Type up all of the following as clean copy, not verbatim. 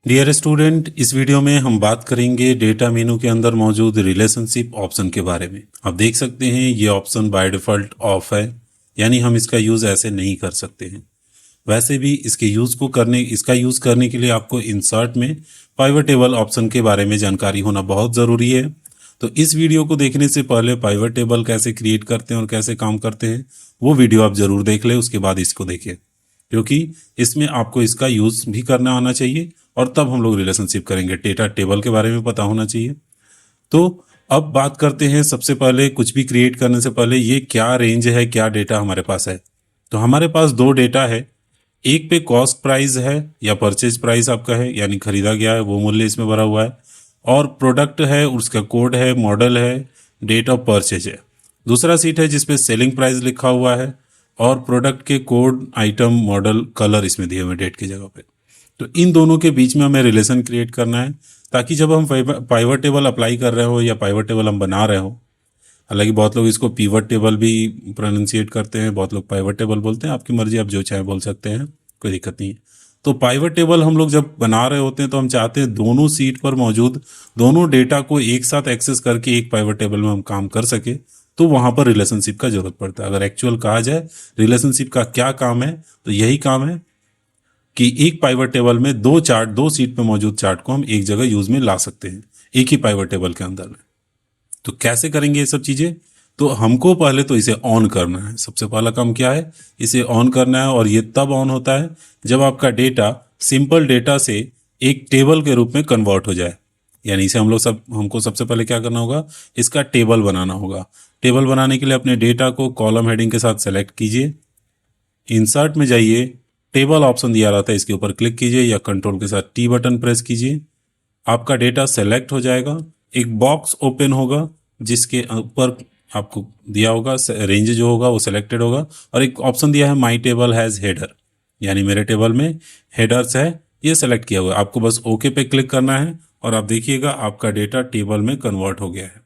Dear student, इस video में हम बात करेंगे डेटा मेनू के अंदर मौजूद रिलेशनशिप ऑप्शन के बारे में। आप देख सकते हैं ये ऑप्शन बाय डिफ़ॉल्ट ऑफ है, यानी हम इसका यूज़ ऐसे नहीं कर सकते हैं। वैसे भी इसका यूज़ करने के लिए आपको इंसर्ट में पाइवट टेबल ऑप्शन के बारे में जानकारी होना बहुत ज़रूरी है। तो इस वीडियो को देखने से पहले पाइवट टेबल कैसे क्रिएट करते हैं और कैसे काम करते हैं वो वीडियो आप ज़रूर देख लें, उसके बाद इसको देखें, क्योंकि इसमें आपको इसका यूज़ भी करना आना चाहिए और तब हम लोग रिलेशनशिप करेंगे। डेटा टेबल के बारे में पता होना चाहिए। तो अब बात करते हैं, सबसे पहले कुछ भी क्रिएट करने से पहले ये क्या रेंज है, क्या डेटा हमारे पास है। तो हमारे पास दो डेटा है, एक पे कॉस्ट प्राइस है या परचेज प्राइस आपका है, यानी खरीदा गया है वो मूल्य इसमें भरा हुआ है, और प्रोडक्ट है, उसका कोड है, मॉडल है, डेट ऑफ परचेज है। दूसरा सीट है जिसपे सेलिंग प्राइस लिखा हुआ है और प्रोडक्ट के कोड, आइटम, मॉडल, कलर इसमें दिए हुए डेट की जगह पे। तो इन दोनों के बीच में हमें रिलेशन क्रिएट करना है, ताकि जब हम पाइवट टेबल अप्लाई कर रहे हो या पाइवट टेबल हम बना रहे हो, हालांकि बहुत लोग इसको पीवट टेबल भी प्रोनाउंसिएट करते हैं, बहुत लोग पाइवट टेबल बोलते हैं, आपकी मर्जी, आप जो चाहे बोल सकते हैं, कोई दिक्कत नहीं है। तो पाइवट टेबल हम लोग जब बना रहे होते हैं तो हम चाहते हैं दोनों सीट पर मौजूद दोनों डेटा को एक साथ एक्सेस करके एक पाइवट टेबल में हम काम कर सके। तो वहां पर रिलेशनशिप का जरूरत पड़ता है। अगर एक्चुअल कहा जाए रिलेशनशिप का क्या काम है, तो यही काम है कि एक पाइवट टेबल में दो सीट पे मौजूद चार्ट को हम एक जगह यूज में ला सकते हैं, एक ही पाइवट टेबल के अंदर में। तो कैसे करेंगे ये सब चीजें? तो हमको पहले तो इसे ऑन करना है। सबसे पहला काम क्या है, इसे ऑन करना है। और ये तब ऑन होता है जब आपका डेटा सिंपल डेटा से एक टेबल के रूप में कन्वर्ट हो जाए। यानी इसे हमको सबसे पहले क्या करना होगा, इसका टेबल बनाना होगा। टेबल बनाने के लिए अपने डेटा को कॉलम हेडिंग के साथ सेलेक्ट कीजिए, इंसर्ट में जाइए, टेबल ऑप्शन दिया रहता है, इसके ऊपर क्लिक कीजिए या कंट्रोल के साथ टी बटन प्रेस कीजिए। आपका डेटा सेलेक्ट हो जाएगा, एक बॉक्स ओपन होगा जिसके ऊपर आपको दिया होगा रेंज जो होगा वो सिलेक्टेड होगा, और एक ऑप्शन दिया है माई टेबल हैज़ हेडर, यानी मेरे टेबल में हेडर्स है, ये सेलेक्ट किया हुआ है। आपको बस ओके पे क्लिक करना है और आप देखिएगा आपका डेटा टेबल में कन्वर्ट हो गया है।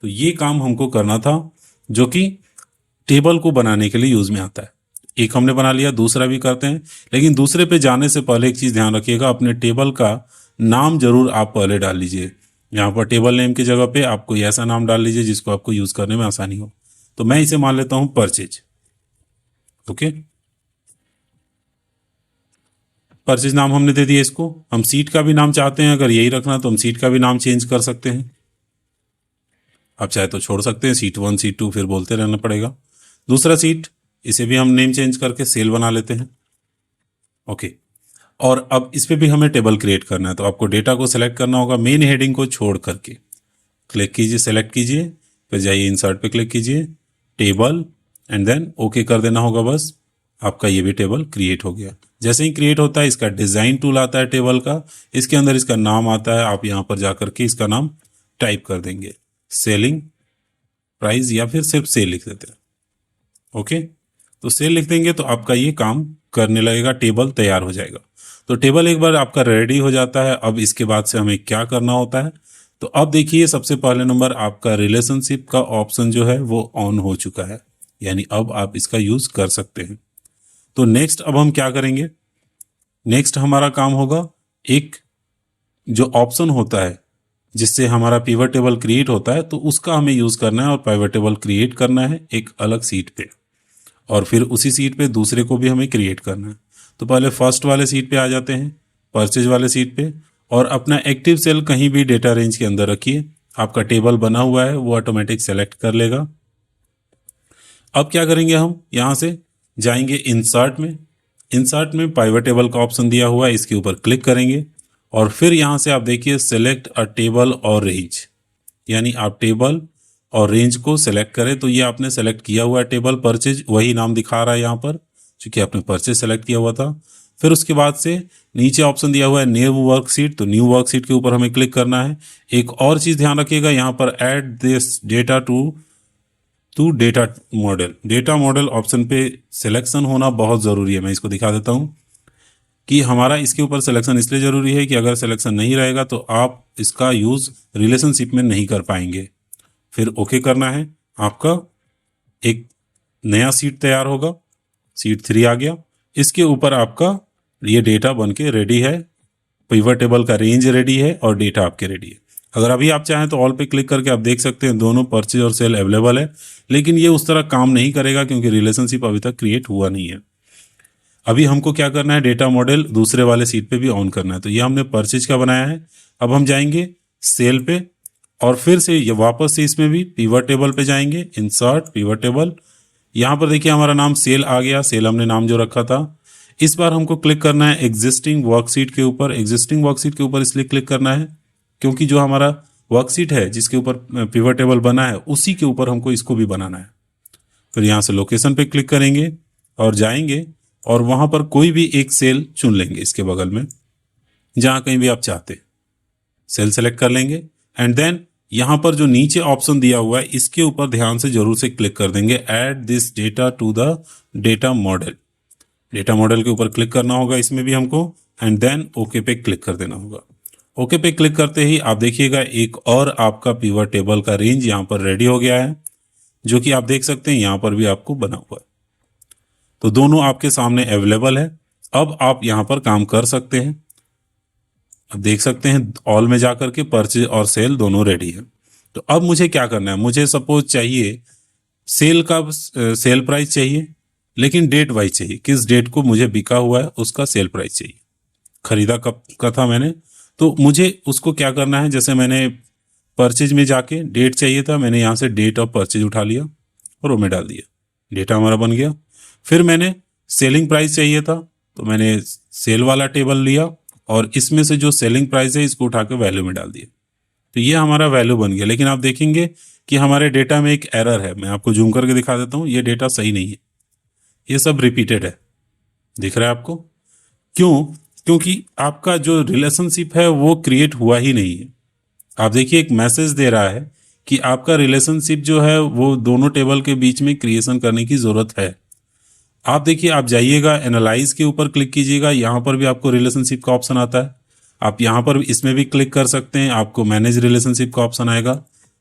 तो ये काम हमको करना था, जो कि टेबल को बनाने के लिए यूज में आता है। एक हमने बना लिया, दूसरा भी करते हैं। लेकिन दूसरे पे जाने से पहले एक चीज ध्यान रखिएगा, अपने टेबल का नाम जरूर आप पहले डाल लीजिए। यहाँ पर टेबल नेम की जगह पे आप कोई ऐसा नाम डाल लीजिए जिसको आपको यूज करने में आसानी हो। तो मैं इसे मान लेता हूं परचेज। ओके, परचेज नाम हमने दे दिया इसको। हम सीट का भी नाम चाहते हैं अगर यही रखना, तो हम सीट का भी नाम चेंज कर सकते हैं। आप चाहे तो छोड़ सकते हैं, सीट 1 सीट 2 फिर बोलते रहना पड़ेगा। दूसरा सीट, इसे भी हम नेम चेंज करके सेल बना लेते हैं। ओके, और अब इस पे भी हमें टेबल क्रिएट करना है। तो आपको डेटा को सेलेक्ट करना होगा, मेन हेडिंग को छोड़ करके क्लिक कीजिए, सेलेक्ट कीजिए, फिर जाइए इंसर्ट पे क्लिक कीजिए, टेबल, एंड देन ओके कर देना होगा। बस आपका ये भी टेबल क्रिएट हो गया। जैसे ही क्रिएट होता है, इसका डिजाइन टूल आता है टेबल का, इसके अंदर इसका नाम आता है। आप यहां पर जाकर के इसका नाम टाइप कर देंगे, सेलिंग प्राइस, या फिर सिर्फ सेल लिख देते हैं। ओके, तो सेल लिख देंगे तो आपका ये काम करने लगेगा, टेबल तैयार हो जाएगा। तो टेबल एक बार आपका रेडी हो जाता है, अब इसके बाद से हमें क्या करना होता है। तो अब देखिए, सबसे पहले नंबर आपका रिलेशनशिप का ऑप्शन जो है वो ऑन हो चुका है, यानी अब आप इसका यूज कर सकते हैं। तो नेक्स्ट अब हम क्या करेंगे, नेक्स्ट हमारा काम होगा, एक जो ऑप्शन होता है जिससे हमारा पिवट टेबल क्रिएट होता है, तो उसका हमें यूज करना है और पिवट टेबल क्रिएट करना है एक अलग सीट पे, और फिर उसी सीट पे दूसरे को भी हमें क्रिएट करना है। तो पहले फर्स्ट वाले सीट पे आ जाते हैं, परचेज वाले सीट पे, और अपना एक्टिव सेल कहीं भी डेटा रेंज के अंदर रखिए। आपका टेबल बना हुआ है वो ऑटोमेटिक सेलेक्ट कर लेगा। अब क्या करेंगे, हम यहां से जाएंगे इंसर्ट में, इंसर्ट में पाइवट टेबल का ऑप्शन दिया हुआ है, इसके ऊपर क्लिक करेंगे और फिर यहां से आप देखिए सेलेक्ट अ टेबल और रेंज, यानी आप टेबल और रेंज को सेलेक्ट करें। तो ये आपने सेलेक्ट किया हुआ है टेबल, परचेज वही नाम दिखा रहा है यहाँ पर, क्योंकि आपने परचेज सेलेक्ट किया हुआ था। फिर उसके बाद से नीचे ऑप्शन दिया हुआ है न्यू वर्कशीट, तो न्यू वर्कशीट के ऊपर हमें क्लिक करना है। एक और चीज ध्यान रखिएगा, यहाँ पर add this data to data model, data model option पे सिलेक्शन होना बहुत जरूरी है। मैं इसको दिखा देता हूँ कि हमारा इसके ऊपर सिलेक्शन इसलिए जरूरी है कि अगर सिलेक्शन नहीं रहेगा तो आप इसका यूज रिलेशनशिप में नहीं कर पाएंगे। फिर ओके करना है, आपका एक नया सीट तैयार होगा, सीट 3 आ गया। इसके ऊपर आपका ये डेटा बन के रेडी है पिवट टेबल का रेंज रेडी है और डेटा आपके रेडी है। अगर अभी आप चाहें तो ऑल पे क्लिक करके आप देख सकते हैं दोनों परचेज और सेल अवेलेबल है, लेकिन ये उस तरह काम नहीं करेगा क्योंकि रिलेशनशिप अभी तक क्रिएट हुआ नहीं है। अभी हमको क्या करना है, डेटा मॉडल दूसरे वाले सीट पे भी ऑन करना है। तो ये हमने परचेज का बनाया है। अब हम जाएंगे सेल पे और फिर से ये वापस से इसमें भी पिवट टेबल पे जाएंगे, इंसर्ट पिवट टेबल। यहाँ पर देखिए हमारा नाम सेल आ गया, सेल हमने नाम जो रखा था। इस बार हमको क्लिक करना है एग्जिस्टिंग वर्कशीट के ऊपर। एग्जिस्टिंग वर्कशीट के ऊपर इसलिए क्लिक करना है क्योंकि जो हमारा वर्कशीट है जिसके ऊपर पिवट टेबल बना है उसी के ऊपर हमको इसको भी बनाना है। फिर यहाँ से लोकेशन पे क्लिक करेंगे और जाएंगे और वहां पर कोई भी एक सेल चुन लेंगे इसके बगल में, जहां कहीं भी आप चाहते सेल सेलेक्ट कर लेंगे। एंड देन यहां पर जो नीचे ऑप्शन दिया हुआ है इसके ऊपर ध्यान से जरूर से क्लिक कर देंगे, add this data to the data model. Data model के ऊपर क्लिक करना होगा इसमें भी हमको, एंड देन ओके पे क्लिक कर देना होगा। ओके पे क्लिक करते ही आप देखिएगा एक और आपका पिवट टेबल का रेंज यहां पर रेडी हो गया है, जो कि आप देख सकते हैं यहां पर भी आपको बना हुआ है। तो दोनों आपके सामने अवेलेबल है। अब आप यहां पर काम कर सकते हैं। अब देख सकते हैं ऑल में जाकर के परचेज और सेल दोनों रेडी है। तो अब मुझे क्या करना है, मुझे सपोज चाहिए सेल का सेल प्राइस चाहिए, लेकिन डेट वाइज चाहिए, किस डेट को मुझे बिका हुआ है उसका सेल प्राइस चाहिए, खरीदा कब का था मैंने। तो मुझे उसको क्या करना है, जैसे मैंने परचेज में जाके डेट चाहिए था, मैंने यहाँ से डेट ऑफ परचेज उठा लिया और वो में डाल दिया, डेटा हमारा बन गया। फिर मैंने सेलिंग प्राइस चाहिए था तो मैंने सेल वाला टेबल लिया और इसमें से जो सेलिंग प्राइस है इसको उठा के वैल्यू में डाल दिया। तो ये हमारा वैल्यू बन गया। लेकिन आप देखेंगे कि हमारे डेटा में एक एरर है। मैं आपको जूम करके दिखा देता हूँ, ये डेटा सही नहीं है, ये सब रिपीटेड है। दिख रहा है आपको? क्यों? क्योंकि आपका जो रिलेशनशिप है वो क्रिएट हुआ ही नहीं है। आप देखिए एक मैसेज दे रहा है कि आपका रिलेशनशिप जो है वो दोनों टेबल के बीच में क्रिएशन करने की जरूरत है। आप देखिए, आप जाइएगा एनालाइज के ऊपर क्लिक कीजिएगा, यहाँ पर भी आपको रिलेशनशिप का ऑप्शन आता है। आप यहाँ पर इसमें भी क्लिक कर सकते हैं, आपको मैनेज रिलेशनशिप का ऑप्शन आएगा।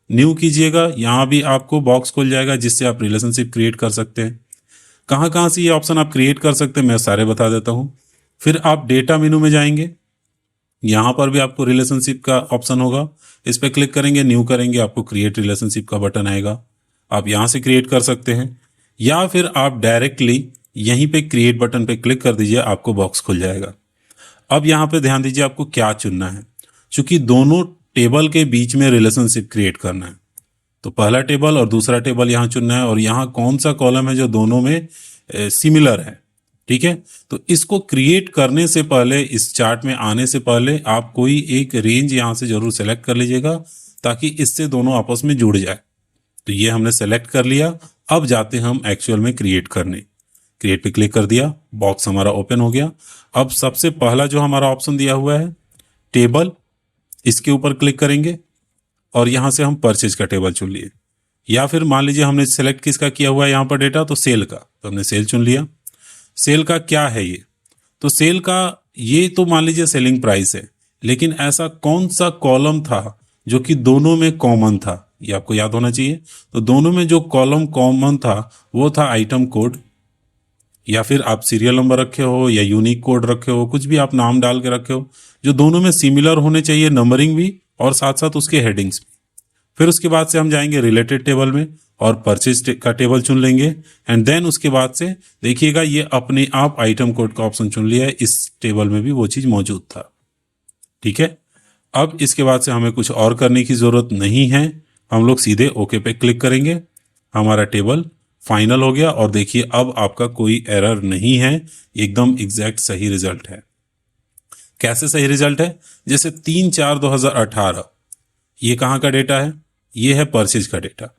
न्यू कीजिएगा, यहाँ भी आपको बॉक्स खुल जाएगा जिससे आप रिलेशनशिप क्रिएट कर सकते हैं। कहाँ कहाँ से ये ऑप्शन आप क्रिएट कर सकते हैं मैं सारे बता देता हूँ। फिर आप डेटा मेनू में जाएंगे, यहाँ पर भी आपको रिलेशनशिप का ऑप्शन होगा, इस पर क्लिक करेंगे, न्यू करेंगे, आपको क्रिएट रिलेशनशिप का बटन आएगा। आप यहाँ से क्रिएट कर सकते हैं या फिर आप डायरेक्टली यहीं पे क्रिएट बटन पे क्लिक कर दीजिए, आपको बॉक्स खुल जाएगा। अब यहाँ पे ध्यान दीजिए आपको क्या चुनना है, क्योंकि दोनों टेबल के बीच में रिलेशनशिप क्रिएट करना है। तो पहला टेबल और दूसरा टेबल यहाँ चुनना है और यहाँ कौन सा कॉलम है जो दोनों में सिमिलर है। ठीक है, तो इसको क्रिएट करने से पहले, इस चार्ट में आने से पहले आप कोई एक रेंज यहाँ से जरूर सेलेक्ट कर लीजिएगा ताकि इससे दोनों आपस में जुड़ जाए। तो ये हमने सेलेक्ट कर लिया। अब जाते हैं हम एक्चुअल में क्रिएट करने। क्रिएट पे क्लिक कर दिया, बॉक्स हमारा ओपन हो गया। अब सबसे पहला जो हमारा ऑप्शन दिया हुआ है टेबल, इसके ऊपर क्लिक करेंगे और यहां से हम परचेज का टेबल चुन लिए। या फिर मान लीजिए हमने सेलेक्ट किसका किया हुआ है यहाँ पर डेटा, तो सेल का, तो हमने सेल चुन लिया। सेल का क्या है ये, तो सेल का ये तो मान लीजिए सेलिंग प्राइस है, लेकिन ऐसा कौन सा कॉलम था जो कि दोनों में कॉमन था, ये आपको याद होना चाहिए। तो दोनों में जो कॉलम कॉमन था वो था आइटम कोड, या फिर आप सीरियल नंबर रखे हो या यूनिक कोड रखे हो, कुछ भी आप नाम डाल के रखे हो, जो दोनों में सिमिलर होने चाहिए, नंबरिंग भी और साथ साथ उसके हेडिंग्स भी। फिर उसके बाद से हम जाएंगे रिलेटेड टेबल में और परचेज का टेबल चुन लेंगे। एंड देन उसके बाद से देखिएगा ये अपने आप आइटम कोड का ऑप्शन चुन लिया है, इस टेबल में भी वो चीज मौजूद था। ठीक है, अब इसके बाद से हमें कुछ और करने की जरूरत नहीं है, हम लोग सीधे ओके पे क्लिक करेंगे। हमारा टेबल फाइनल हो गया और देखिए अब आपका कोई एरर नहीं है, एकदम एग्जैक्ट सही रिजल्ट है। कैसे सही रिजल्ट है, जैसे 3/4/2018 ये कहाँ का डेटा है, ये है परचेज का डेटा,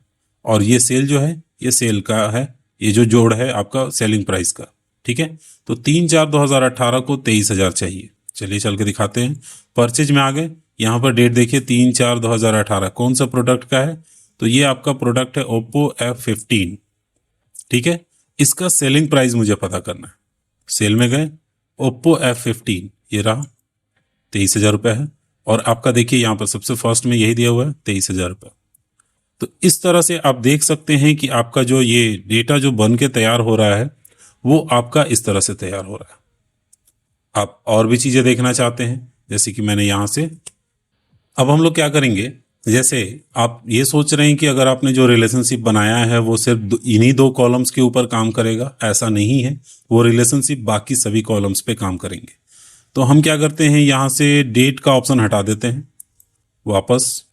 और ये सेल जो है ये सेल का है, ये जो जोड़ है आपका सेलिंग प्राइस का। ठीक है, तो 3/4/2018 को 23,000 चाहिए। चलिए चल के दिखाते हैं। परचेज में आ गए, यहाँ पर डेट देखिए 3/4/2018, कौन सा प्रोडक्ट का है, तो ये आपका प्रोडक्ट है ओप्पो F15। ठीक है, इसका सेलिंग प्राइस मुझे पता करना है। सेल में गए, ओप्पो F15 ये रहा, 23,000 रुपये है, और आपका देखिए यहाँ पर सबसे फर्स्ट में यही दिया हुआ है 23,000 रुपये। तो इस तरह से आप देख सकते हैं कि आपका जो ये डेटा जो बन के तैयार हो रहा है वो आपका इस तरह से तैयार हो रहा है। आप और भी चीजें देखना चाहते हैं, जैसे कि मैंने यहाँ से। अब हम लोग क्या करेंगे, जैसे आप ये सोच रहे हैं कि अगर आपने जो रिलेशनशिप बनाया है वो सिर्फ इन्हीं 2 कॉलम्स के ऊपर काम करेगा, ऐसा नहीं है। वो रिलेशनशिप बाकी सभी कॉलम्स पे काम करेंगे। तो हम क्या करते हैं, यहाँ से डेट का ऑप्शन हटा देते हैं वापस,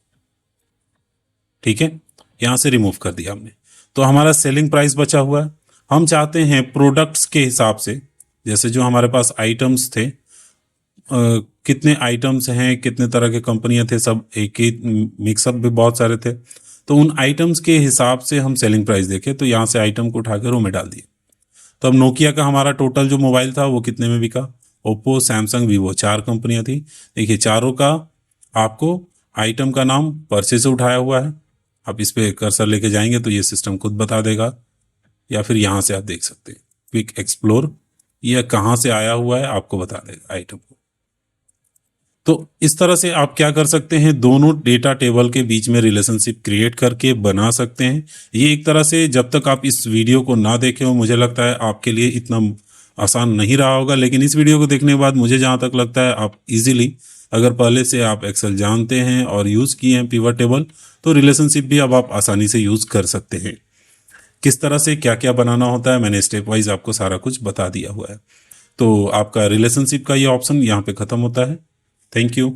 ठीक है, यहाँ से रिमूव कर दिया हमने। तो हमारा सेलिंग प्राइस बचा हुआ है। हम चाहते हैं प्रोडक्ट्स के हिसाब से, जैसे जो हमारे पास आइटम्स थे, कितने आइटम्स हैं, कितने तरह के कंपनियां थे, सब एक ही मिक्सअप भी बहुत सारे थे। तो उन आइटम्स के हिसाब से हम सेलिंग प्राइस देखें, तो यहाँ से आइटम को उठाकर रो में डाल दिए। तो अब नोकिया का हमारा टोटल जो मोबाइल था वो कितने में बिका, ओप्पो, सैमसंग, वीवो, 4 कंपनियां थी। देखिए चारों का आपको आइटम का नाम परसे से उठाया हुआ है। आप इस पे कर्सर लेके जाएंगे तो ये सिस्टम खुद बता देगा, या फिर यहाँ से आप देख सकते हैं क्विक एक्सप्लोर, यह कहाँ से आया हुआ है आपको बता देगा आइटम को। तो इस तरह से आप क्या कर सकते हैं, दोनों डेटा टेबल के बीच में रिलेशनशिप क्रिएट करके बना सकते हैं। ये एक तरह से जब तक आप इस वीडियो को ना देखें हो, मुझे लगता है आपके लिए इतना आसान नहीं रहा होगा, लेकिन इस वीडियो को देखने के बाद मुझे जहाँ तक लगता है आप इजीली, अगर पहले से आप एक्सेल जानते हैं और यूज़ किए हैं पिवट टेबल, तो रिलेशनशिप भी अब आप आसानी से यूज़ कर सकते हैं। किस तरह से क्या क्या बनाना होता है मैंने स्टेप वाइज आपको सारा कुछ बता दिया हुआ है। तो आपका रिलेशनशिप का ये ऑप्शन यहाँ पे ख़त्म होता है। Thank you.